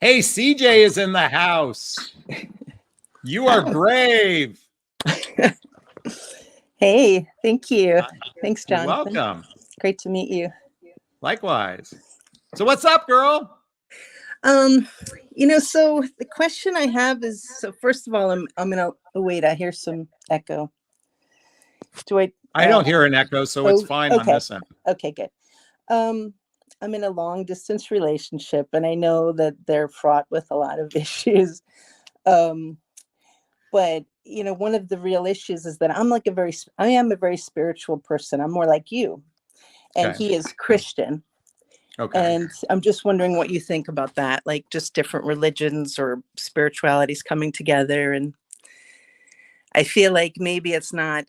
Hey, CJ is in the house. You are brave. Hey, thank you. Thanks, You're Jonathan. welcome. Great to meet you. Likewise. So what's up, girl? So the question I have is, so first of all, I'm gonna wait, I hear some echo. I don't hear an echo, so it's fine on this end. Okay, good. I'm in a long distance relationship, and I know that they're fraught with a lot of issues. But one of the real issues is that I am a very spiritual person. I'm more like you, and Okay. he is Christian. Okay. And I'm just wondering what you think about that, like just different religions or spiritualities coming together. And I feel like maybe it's hard,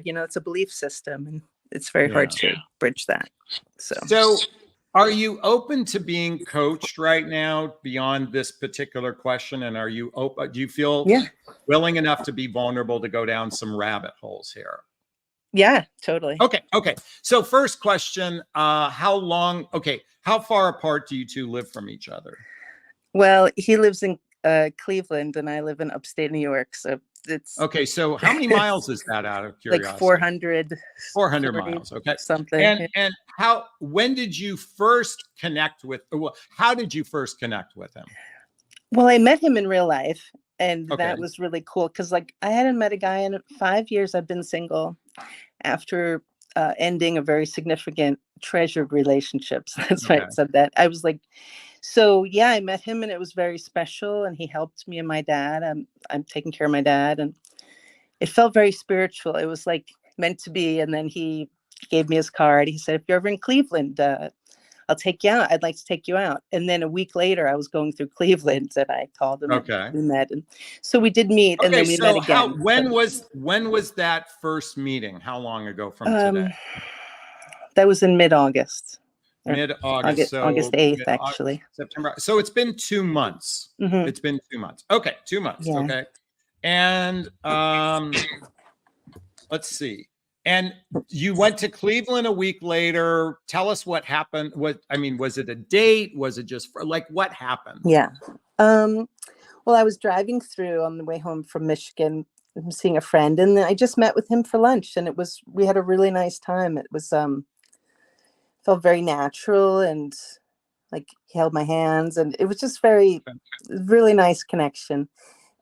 it's a belief system, and it's very hard to bridge that. So are you open to being coached right now beyond this particular question? And are you open? Do you feel willing enough to be vulnerable to go down some rabbit holes here? Yeah, totally. Okay. So first question, how far apart do you two live from each other? Well, he lives in Cleveland and I live in upstate New York. So it's okay. So how many miles is that, out of curiosity? Like 400 miles. Okay. Something. And when did you first connect with, how did you first connect with him? Well, I met him in real life, and that was really cool because I hadn't met a guy in 5 years. I've been single after ending a very significant treasured relationships. That's why I said that. I was like, so yeah, I met him and it was very special, and he helped me and my dad. I'm taking care of my dad, and it felt very spiritual. It was like meant to be. And then he gave me his card. He said, if you're ever in Cleveland, I'll take you out. I'd like to take you out. And then a week later, I was going through Cleveland and I called him. And we met. And so we did meet, and then we met again. When was that first meeting? How long ago from today? That was in mid-August. Mid-August. So August 8th, actually. September. So it's been 2 months. Mm-hmm. It's been 2 months. Okay, 2 months. Yeah. Okay. And let's see. And you went to Cleveland a week later. Tell us what happened. Was it a date? Was it just what happened? Yeah. Well, I was driving through on the way home from Michigan. I'm seeing a friend, and I just met with him for lunch, and we had a really nice time. It was felt very natural, and he held my hands, and it was just really nice connection.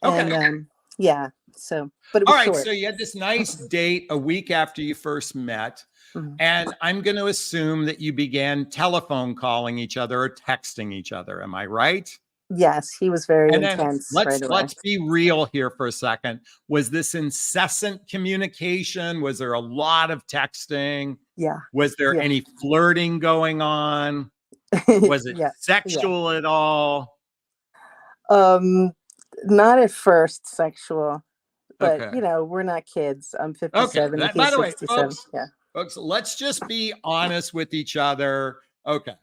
And yeah. So, but it was short. So you had this nice date a week after you first met. Mm-hmm. And I'm going to assume that you began telephone calling each other or texting each other. Am I right? Yes, he was very intense. Let's be real here for a second. Was this incessant communication? Was there a lot of texting? Yeah. Was there any flirting going on? Was it sexual at all? Not at first sexual. But, we're not kids. I'm 57. Okay. He's by the way, 67. Folks, let's just be honest with each other. Okay.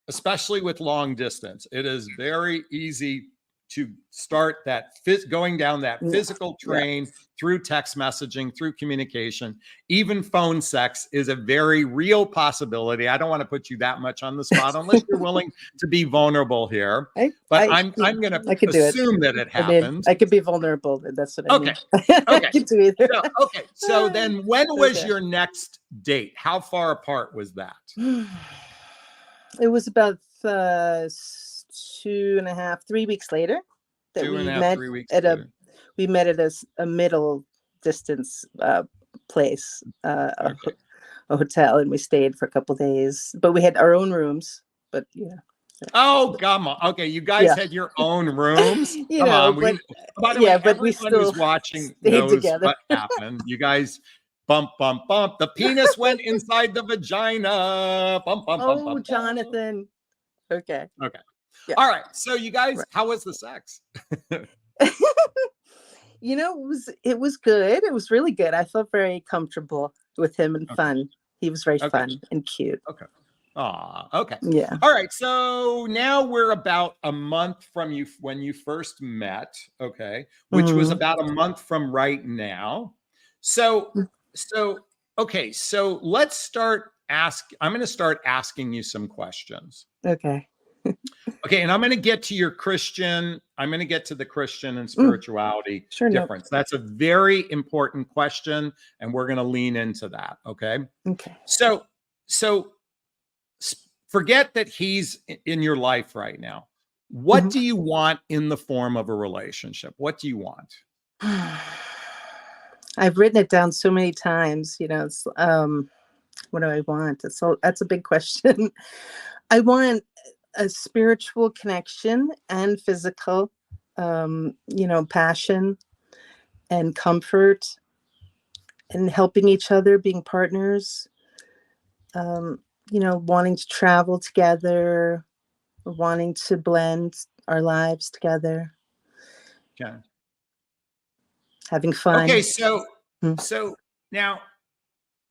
Especially with long distance. It is very easy to start going down that physical train through text messaging, through communication. Even phone sex is a very real possibility. I don't want to put you that much on the spot unless you're willing to be vulnerable here. I'm going to assume that it happened. I could be vulnerable. That's what I mean. Okay. I could do either. So then when was your next date? How far apart was that? It was about 3 weeks later that we met at a middle distance place, a hotel, and we stayed for a couple of days. But we had our own rooms. But Oh, come on. Okay, you guys had your own rooms. Come on. By the way, everyone who's watching knows together. What happened. You guys bump. The penis went inside the vagina. Bump. Jonathan. Okay. Yeah. All right. So you guys, how was the sex? It was good. It was really good. I felt very comfortable with him and fun. He was very fun and cute. Okay. Okay. Yeah. All right. So now we're about a month from when you first met. Okay. Which was about a month from right now. So okay. So let's start I'm going to start asking you some questions. Okay. Okay, and I'm going to get to your Christian. I'm going to get to the Christian and spirituality Sure, no. difference. That's a very important question, and we're going to lean into that. Okay. Okay. So forget that he's in your life right now. What do you want in the form of a relationship? What do you want? I've written it down so many times, you know, it's, what do I want? That's a big question. I want a spiritual connection and physical, you know, passion and comfort and helping each other, being partners, you know, wanting to travel together, wanting to blend our lives together, Okay. having fun. Okay, so Mm. so now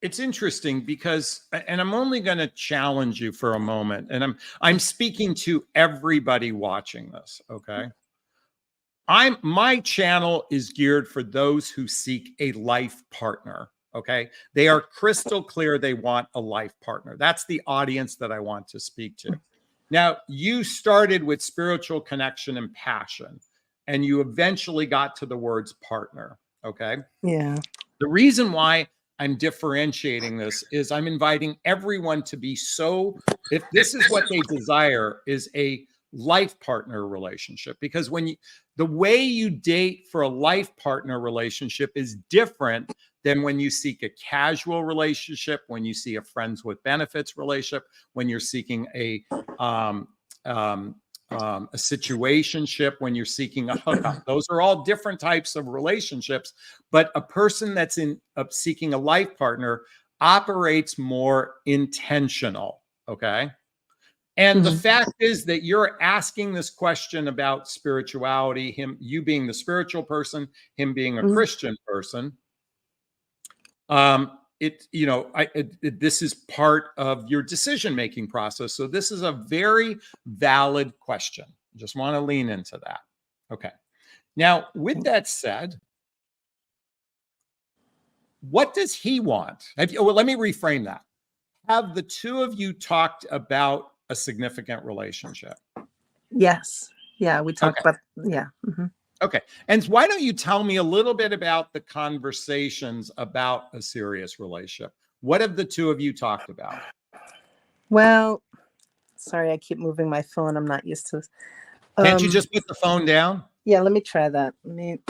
it's interesting because, and I'm only going to challenge you for a moment, and I'm speaking to everybody watching this. Okay, my channel is geared for those who seek a life partner. Okay, they are crystal clear they want a life partner. That's the audience that I want to speak to. Now, you started with spiritual connection and passion, and you eventually got to the words partner. Okay. Yeah. The reason why I'm differentiating this is I'm inviting everyone to be if this is what they desire, is a life partner relationship. Because the way you date for a life partner relationship is different than when you seek a casual relationship, when you see a friends with benefits relationship, when you're seeking a situationship, when you're seeking a hookup. Those are all different types of relationships, but a person that's seeking a life partner operates more intentional. Okay. And the fact is that you're asking this question about spirituality, you being the spiritual person, him being a Christian person. This is part of your decision-making process. So this is a very valid question. Just want to lean into that. Okay. Now, with that said, what does he want? Well, let me reframe that. Have the two of you talked about a significant relationship? Yes. Yeah, we talked about, yeah. Okay. And why don't you tell me a little bit about the conversations about a serious relationship? What have the two of you talked about? Well, sorry, I keep moving my phone. I'm not used to this. Can't you just put the phone down? Yeah, let me try that.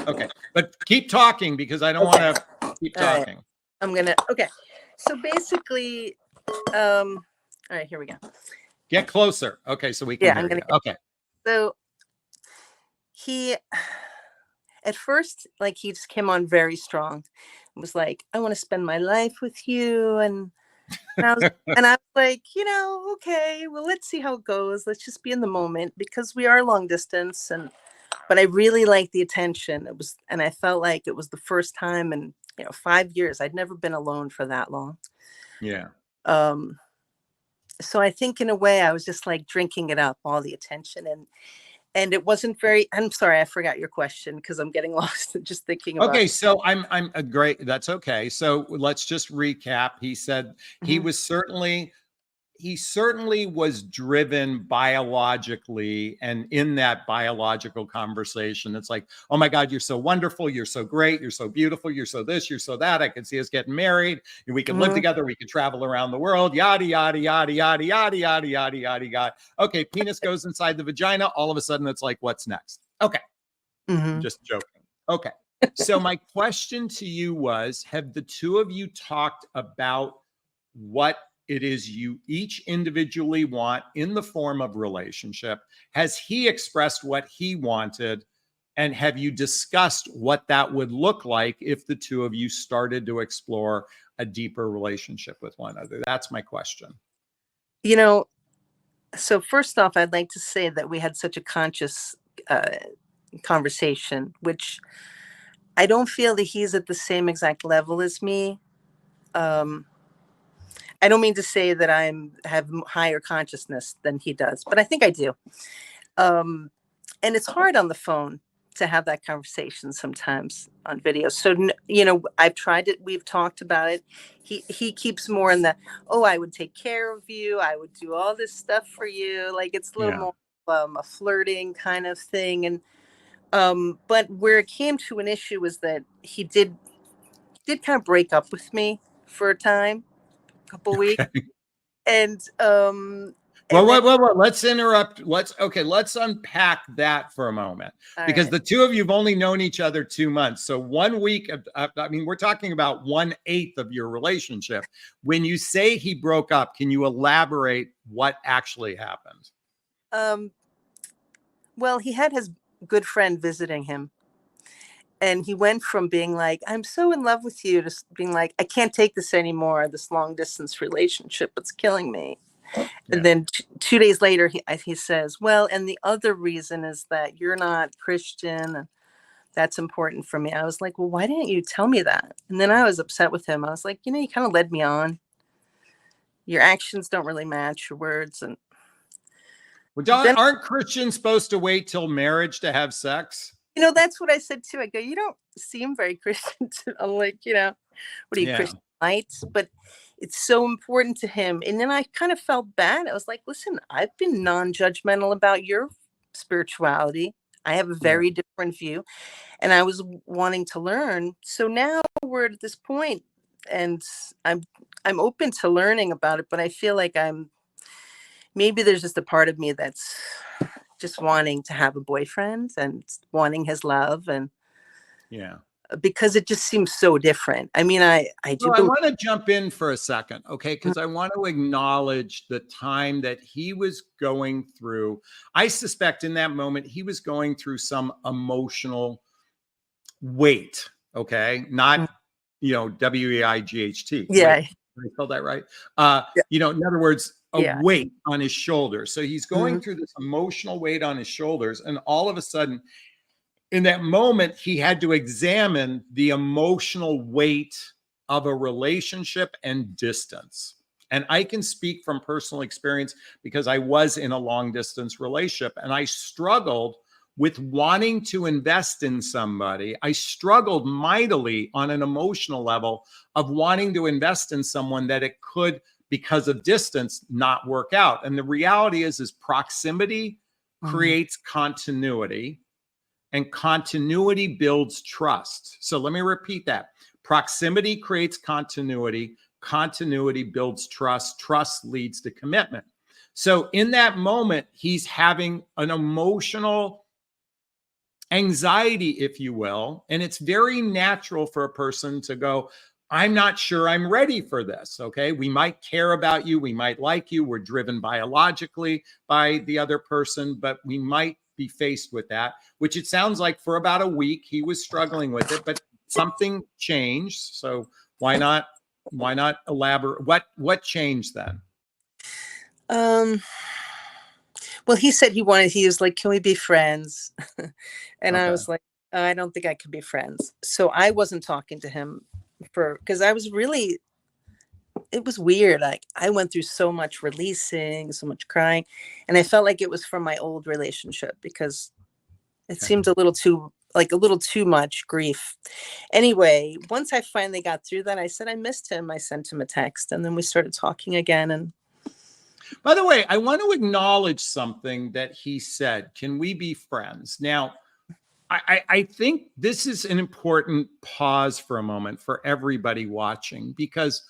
Okay. But keep talking because I don't want to keep talking. Right. I'm going to, okay. So basically, all right, here we go. Get closer. Okay. So we can hear you. Okay. So at first, like, he just came on very strong. It was like, I want to spend my life with you. And I was like, you know, okay, well, let's see how it goes. Let's just be in the moment because we are long distance. But I really liked the attention. And I felt like it was the first time in, 5 years. I'd never been alone for that long. Yeah. So I think in a way I was just like drinking it up, all the attention, and it wasn't I'm sorry, I forgot your question because I'm getting lost just thinking about Okay, it. so I'm a great, that's okay. So let's just recap. He said he certainly was driven biologically, and in that biological conversation, it's like, oh my God, you're so wonderful, you're so great, you're so beautiful, you're so this, you're so that. I could see us getting married, and we could live together, we could travel around the world, yada yada yada yada yada yada yada yada yada. Okay, penis goes inside the vagina. All of a sudden, it's like, what's next? Okay, just joking. Okay, so my question to you was: have the two of you talked about what it is you each individually want in the form of relationship? Has he expressed what he wanted? And have you discussed what that would look like if the two of you started to explore a deeper relationship with one another? That's my question. So first off, I'd like to say that we had such a conscious conversation, which I don't feel that he's at the same exact level as me. I don't mean to say that have higher consciousness than he does, but I think I do. And it's hard on the phone to have that conversation sometimes on video. So, you know, I've tried it. We've talked about it. He keeps more in the, oh, I would take care of you. I would do all this stuff for you. Like it's a little Yeah. more a flirting kind of thing. And but where it came to an issue was that he did kind of break up with me for a time, a couple weeks, Okay. and Well, then, let's interrupt. Let's unpack that for a moment, all because right. the two of you've only known each other 2 months. So 1 week of, I mean, we're talking about 1/8 of your relationship. When you say he broke up, can you elaborate what actually happened? Well, he had his good friend visiting him. And he went from being like, I'm so in love with you, to being like, I can't take this anymore. This long distance relationship, it's killing me. And Yeah. then 2 days later, he says, well, and the other reason is that you're not Christian. And that's important for me. I was like, well, why didn't you tell me that? And then I was upset with him. I was like, you know, you kind of led me on. Your actions don't really match your words. And Well, then, aren't Christians supposed to wait till marriage to have sex? you know, that's what I said too. I go, you don't seem very Christian. I'm like, you know, what are you, Yeah. Christian lights? But it's so important to him. And then I kind of felt bad. I was like, listen, I've been non-judgmental about your spirituality. I have a Yeah. very different view, and I was wanting to learn. So now we're at this point, and I'm open to learning about it, but I feel like maybe there's just a part of me that's just wanting to have a boyfriend and wanting his love, and Yeah. because it just seems so different. I mean, I do Well, I believe. want to jump in for a second, okay? Because I want to acknowledge the time that he was going through. I suspect in that moment he was going through some emotional weight, okay? Not, WEIGHT. Wait, Yeah, did I spell that right? yeah, In other words, a yeah. weight on his shoulders. So he's going Mhm. through this emotional weight on his shoulders, and all of a sudden, in that moment, he had to examine the emotional weight of a relationship and distance. And I can speak from personal experience because I was in a long distance relationship and I struggled with wanting to invest in somebody. I struggled mightily on an emotional level of wanting to invest in someone that it could, because of distance, not work out. And the reality is proximity Mhm. creates continuity, and continuity builds trust. So let me repeat that. Proximity creates continuity. Continuity builds trust. Trust leads to commitment. So in that moment, he's having an emotional anxiety, if you will. And it's very natural for a person to go, I'm not sure I'm ready for this. Okay. We might care about you. We might like you. We're driven biologically by the other person, but we might be faced with that, which it sounds like for about a week he was struggling with it, but something changed. So why not elaborate? What changed then? Um, well, he said he was like, can we be friends? And I Okay. was like, I don't think I could be friends. So I wasn't talking to him because I was really, it was weird. Like I went through so much releasing, so much crying, and I felt like it was from my old relationship because it Okay. seemed a little too much grief. Anyway, once I finally got through that, I said I missed him. I sent him a text, and then we started talking again. And By the way, I want to acknowledge something that he said. Can we be friends? Now, I think this is an important pause for a moment for everybody watching, because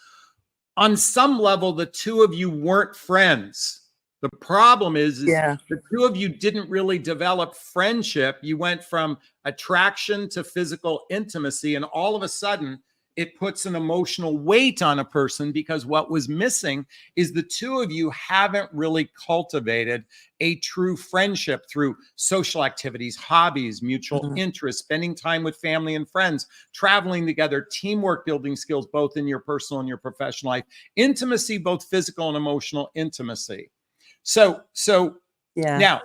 on some level, the two of you weren't friends. The problem is yeah, the two of you didn't really develop friendship. You went from attraction to physical intimacy, and all of a sudden, it puts an emotional weight on a person because what was missing is the two of you haven't really cultivated a true friendship through social activities, hobbies, mutual mhm, interests, spending time with family and friends, traveling together, teamwork building skills, both in your personal and your professional life, intimacy, both physical and emotional intimacy. So yeah,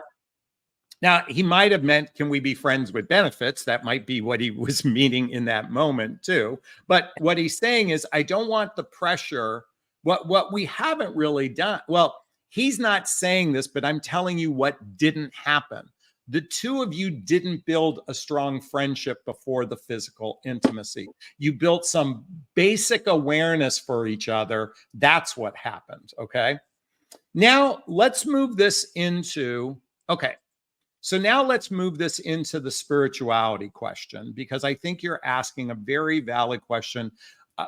now, he might have meant, can we be friends with benefits? That might be what he was meaning in that moment too. But what he's saying is, I don't want the pressure. What we haven't really done. Well, he's not saying this, but I'm telling you what didn't happen. the two of you didn't build a strong friendship before the physical intimacy. You built some basic awareness for each other. That's what happened. Okay. Now let's move this into, okay. So now let's move this into the spirituality question, because I think you're asking a very valid question.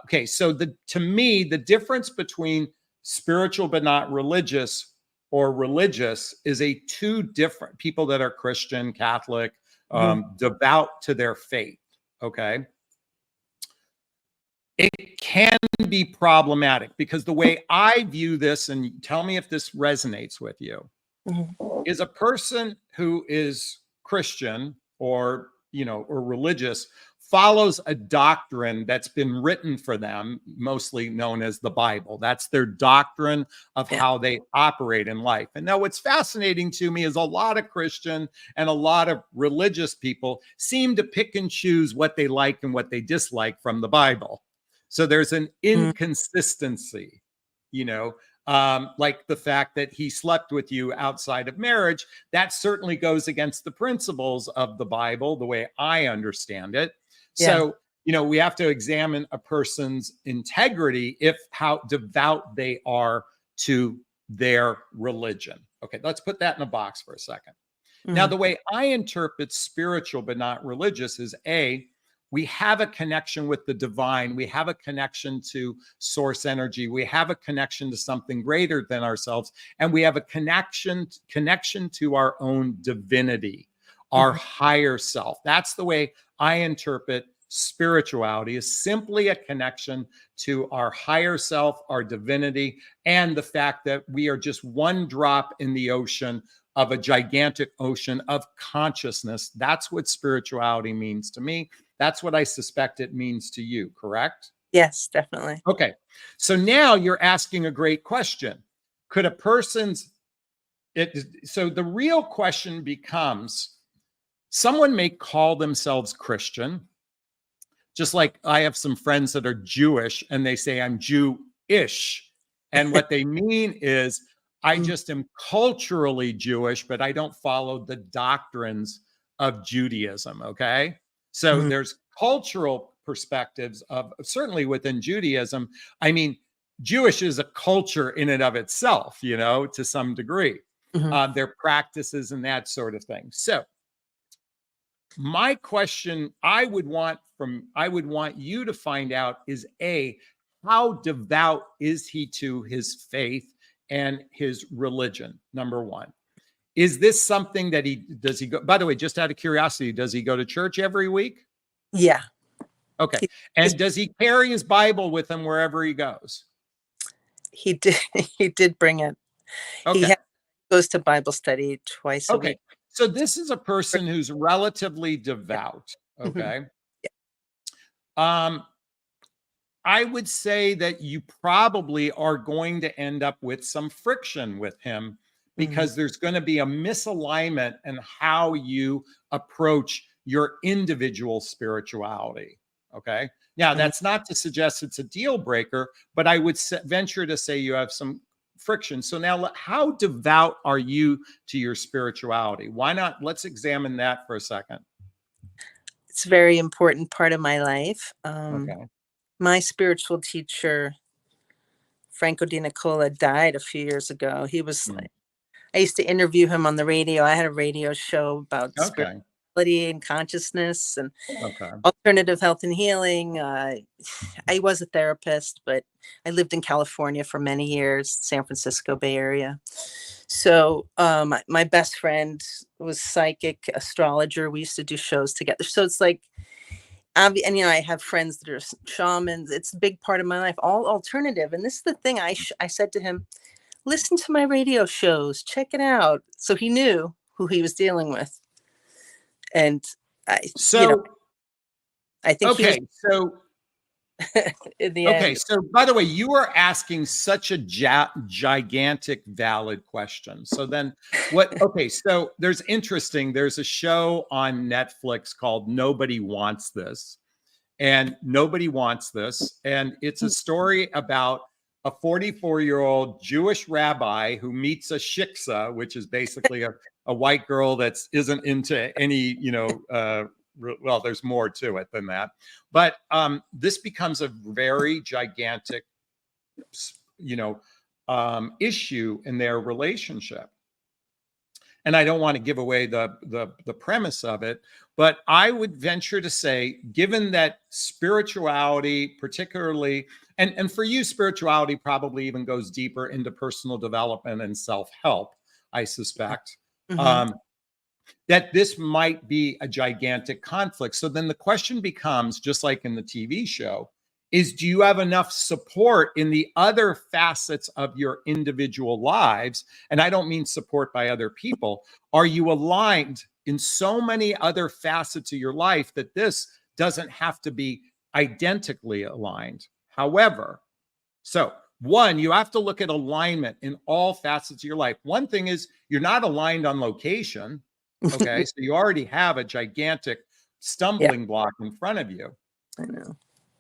Okay. So to me, the difference between spiritual but not religious or religious is a two different people that are Christian, Catholic, devout to their faith. Okay. It can be problematic because the way I view this, and tell me if this resonates with you, is a person who is Christian or, or religious follows a doctrine that's been written for them, mostly known as the Bible. That's their doctrine of how they operate in life. And now what's fascinating to me is a lot of Christian and a lot of religious people seem to pick and choose what they like and what they dislike from the Bible. So there's an inconsistency, like the fact that he slept with you outside of marriage. That certainly goes against the principles of the Bible, the way I understand it. So, we have to examine a person's integrity if how devout they are to their religion. Okay, let's put that in a box for a second. Now, the way I interpret spiritual but not religious is we have a connection with the divine. We have a connection to source energy. We have a connection to something greater than ourselves. And we have a connection to our own divinity, our higher self. That's the way I interpret spirituality, is simply a connection to our higher self, our divinity, and the fact that we are just one drop in the ocean of a gigantic ocean of consciousness. That's what spirituality means to me. That's what I suspect it means to you, correct? Yes, definitely. Okay. So now you're asking a great question. Could a person's, so the real question becomes, someone may call themselves Christian, just like I have some friends that are Jewish and they say I'm Jew-ish. And what they mean is, I just am culturally Jewish, but I don't follow the doctrines of Judaism. Okay. So there's cultural perspectives of, certainly within Judaism. I mean, Jewish is a culture in and of itself, to some degree, their practices and that sort of thing. So my question I would want you to find out is how devout is he to his faith and his religion? Number one. Is this something that does he go, by the way, just out of curiosity, does he go to church every week? Yeah. Okay. And does he carry his Bible with him wherever he goes? He did bring it. Okay. He goes to Bible study twice a week. So this is a person who's relatively devout. Okay. I would say that you probably are going to end up with some friction with him, because there's going to be a misalignment in how you approach your individual spirituality. Okay. Now, that's not to suggest it's a deal breaker, but I would venture to say you have some friction. So now, how devout are you to your spirituality? Why not? Let's examine that for a second. It's a very important part of my life. Okay. My spiritual teacher, Franco Di Nicola, died a few years ago. He was I used to interview him on the radio. I had a radio show about spirituality and consciousness and alternative health and healing. I was a therapist, but I lived in California for many years, San Francisco Bay Area. So my best friend was psychic astrologer. We used to do shows together. So it's like, and I have friends that are shamans. It's a big part of my life, all alternative. And this is the thing I said to him, listen to my radio shows, check it out. So he knew who he was dealing with. And I think so in the end. So by the way, you are asking such a gigantic valid question. So then so there's a show on Netflix called Nobody Wants This. And it's a story about a 44-year-old Jewish rabbi who meets a shiksa, which is basically a white girl that isn't into any, well, there's more to it than that. But this becomes a very gigantic, issue in their relationship. And I don't want to give away the premise of it, but I would venture to say, given that spirituality, particularly, and for you, spirituality probably even goes deeper into personal development and self-help, I suspect, that this might be a gigantic conflict. So then the question becomes, just like in the TV show, is do you have enough support in the other facets of your individual lives? And I don't mean support by other people. Are you aligned in so many other facets of your life that this doesn't have to be identically aligned? However, so one, you have to look at alignment in all facets of your life. One thing is you're not aligned on location. Okay. So you already have a gigantic stumbling block in front of you. I know.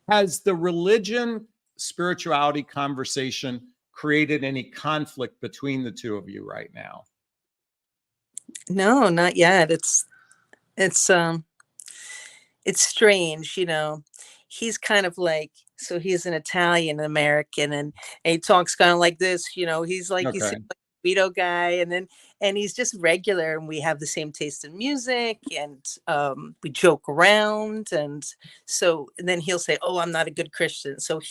Has the religion spirituality conversation created any conflict between the two of you right now? No, not yet. It's strange, he's kind of like, so he's an Italian American, and he talks kind of like this, he's like, he's Okay. like a Vito guy, and he's just regular, and we have the same taste in music, and we joke around, and then he'll say, oh, I'm not a good Christian. So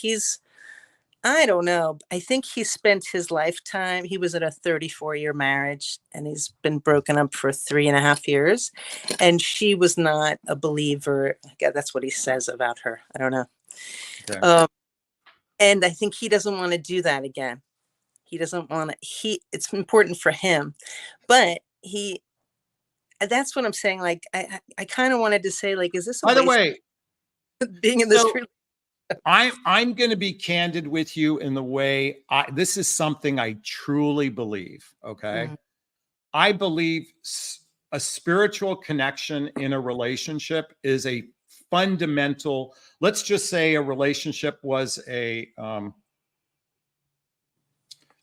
I don't know. I think he spent his lifetime. He was in a 34-year marriage, and he's been broken up for 3.5 years. And she was not a believer. That's what he says about her. I don't know. Okay. And I think he doesn't want to do that again. He doesn't want to. It's important for him, but that's what I'm saying. Like, I kind of wanted to say, like, is this a By the waste way, of being in this? I'm going to be candid with you in the way this is something I truly believe. Okay. I believe a spiritual connection in a relationship is a fundamental, let's just say a relationship was a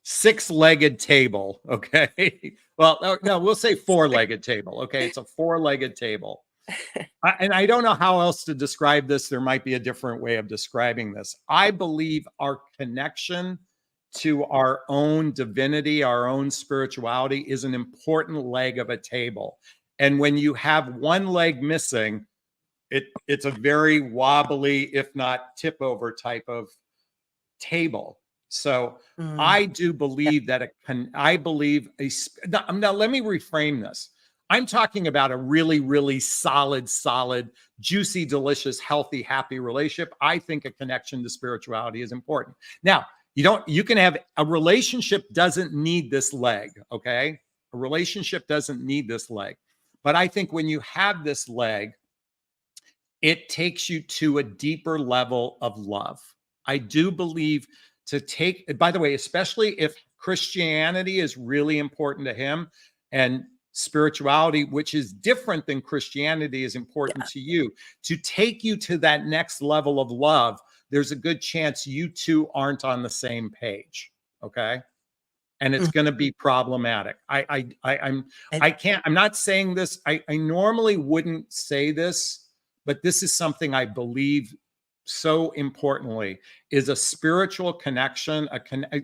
six-legged table. Okay. Well, no, we'll say four-legged table. Okay. It's a four-legged table. And I don't know how else to describe this. There might be a different way of describing this. I believe our connection to our own divinity, our own spirituality is an important leg of a table. And when you have one leg missing, it's a very wobbly, if not tip over type of table. So I do believe that now let me reframe this. I'm talking about a really, really solid, juicy, delicious, healthy, happy relationship. I think a connection to spirituality is important. Now, you can have a relationship doesn't need this leg. Okay. A relationship doesn't need this leg. But I think when you have this leg, it takes you to a deeper level of love. I do believe by the way, especially if Christianity is really important to him and spirituality, which is different than Christianity, is important to you, to take you to that next level of love, there's a good chance you two aren't on the same page. Okay. And it's going to be problematic. I'm not saying this. I normally wouldn't say this, but this is something I believe so importantly is a spiritual connection.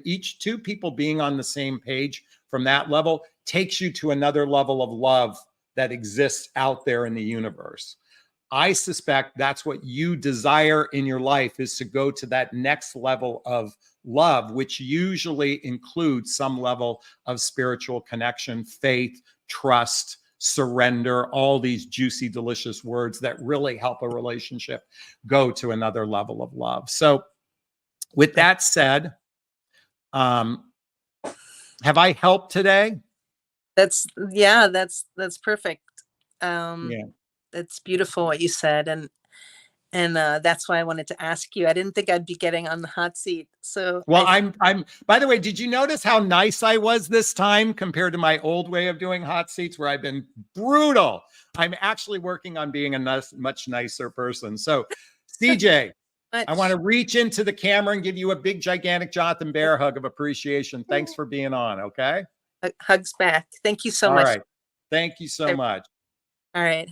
Each two people being on the same page from that level takes you to another level of love that exists out there in the universe. I suspect that's what you desire in your life, is to go to that next level of love, which usually includes some level of spiritual connection, faith, trust, surrender, all these juicy, delicious words that really help a relationship go to another level of love. So with that said, have I helped today? That's perfect. That's beautiful what you said. And that's why I wanted to ask you. I didn't think I'd be getting on the hot seat. So well, I'm by the way, did you notice how nice I was this time compared to my old way of doing hot seats where I've been brutal? I'm actually working on being a much nicer person. So CJ, I want to reach into the camera and give you a big, gigantic Jonathan Bear hug of appreciation. Thanks for being on. Okay. Hugs back. Thank you so All much. right. Thank you so much. All right.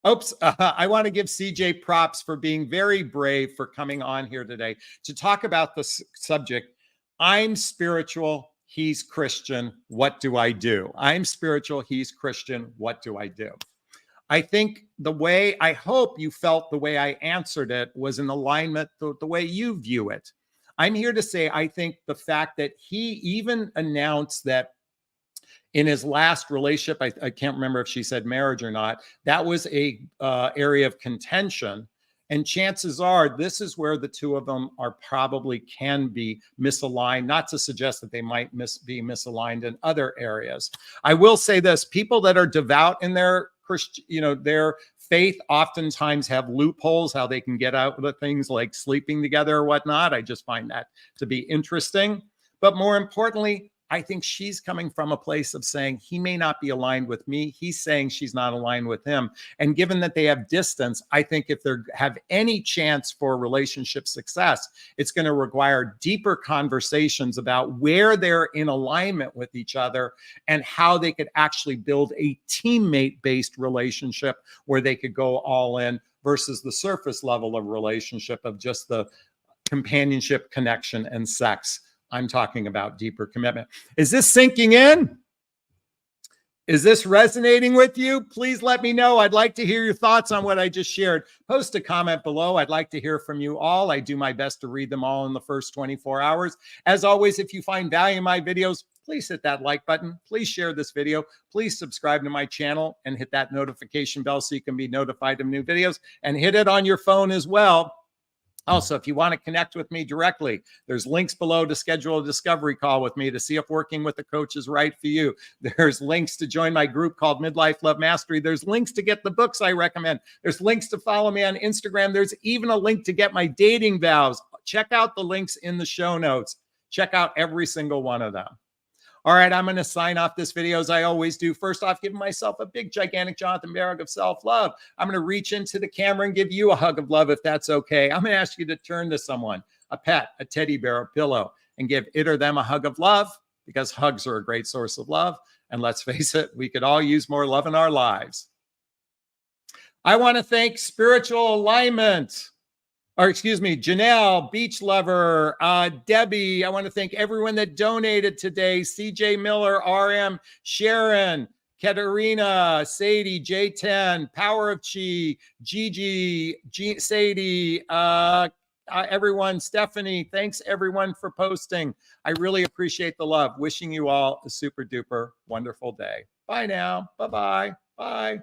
Oops. I want to give CJ props for being very brave for coming on here today to talk about the subject. I'm spiritual. He's Christian. What do I do? I'm spiritual. He's Christian. What do I do? I think the way I hope you felt the way I answered it was in alignment the way you view it. I'm here to say, I think the fact that he even announced that in his last relationship, I can't remember if she said marriage or not, that was a area of contention. And chances are this is where the two of them are probably can be misaligned, not to suggest that they might be misaligned in other areas. I will say this, people that are devout in their their faith oftentimes have loopholes, how they can get out of things like sleeping together or whatnot. I just find that to be interesting. But more importantly, I think she's coming from a place of saying he may not be aligned with me. He's saying she's not aligned with him. And given that they have distance, I think if they have any chance for relationship success, it's going to require deeper conversations about where they're in alignment with each other and how they could actually build a teammate-based relationship where they could go all in versus the surface level of relationship of just the companionship, connection, and sex. I'm talking about deeper commitment. Is this sinking in? Is this resonating with you? Please let me know. I'd like to hear your thoughts on what I just shared. Post a comment below. I'd like to hear from you all. I do my best to read them all in the first 24 hours. As always, if you find value in my videos, please hit that like button. Please share this video. Please subscribe to my channel and hit that notification bell so you can be notified of new videos, and hit it on your phone as well. Also, if you want to connect with me directly, there's links below to schedule a discovery call with me to see if working with a coach is right for you. There's links to join my group called Midlife Love Mastery. There's links to get the books I recommend. There's links to follow me on Instagram. There's even a link to get my dating vows. Check out the links in the show notes. Check out every single one of them. All right, I'm going to sign off this video as I always do. First off, giving myself a big, gigantic Jonathan Bear hug of self-love. I'm going to reach into the camera and give you a hug of love if that's okay. I'm going to ask you to turn to someone, a pet, a teddy bear, a pillow, and give it or them a hug of love, because hugs are a great source of love. And let's face it, we could all use more love in our lives. I want to thank Spiritual Alignment. Or excuse me, Janelle, Beach Lover, Debbie. I want to thank everyone that donated today. CJ Miller, RM, Sharon, Katerina, Sadie, J10, Power of Chi, Gigi, Sadie, everyone, Stephanie. Thanks everyone for posting. I really appreciate the love. Wishing you all a super duper wonderful day. Bye now. Bye-bye. Bye.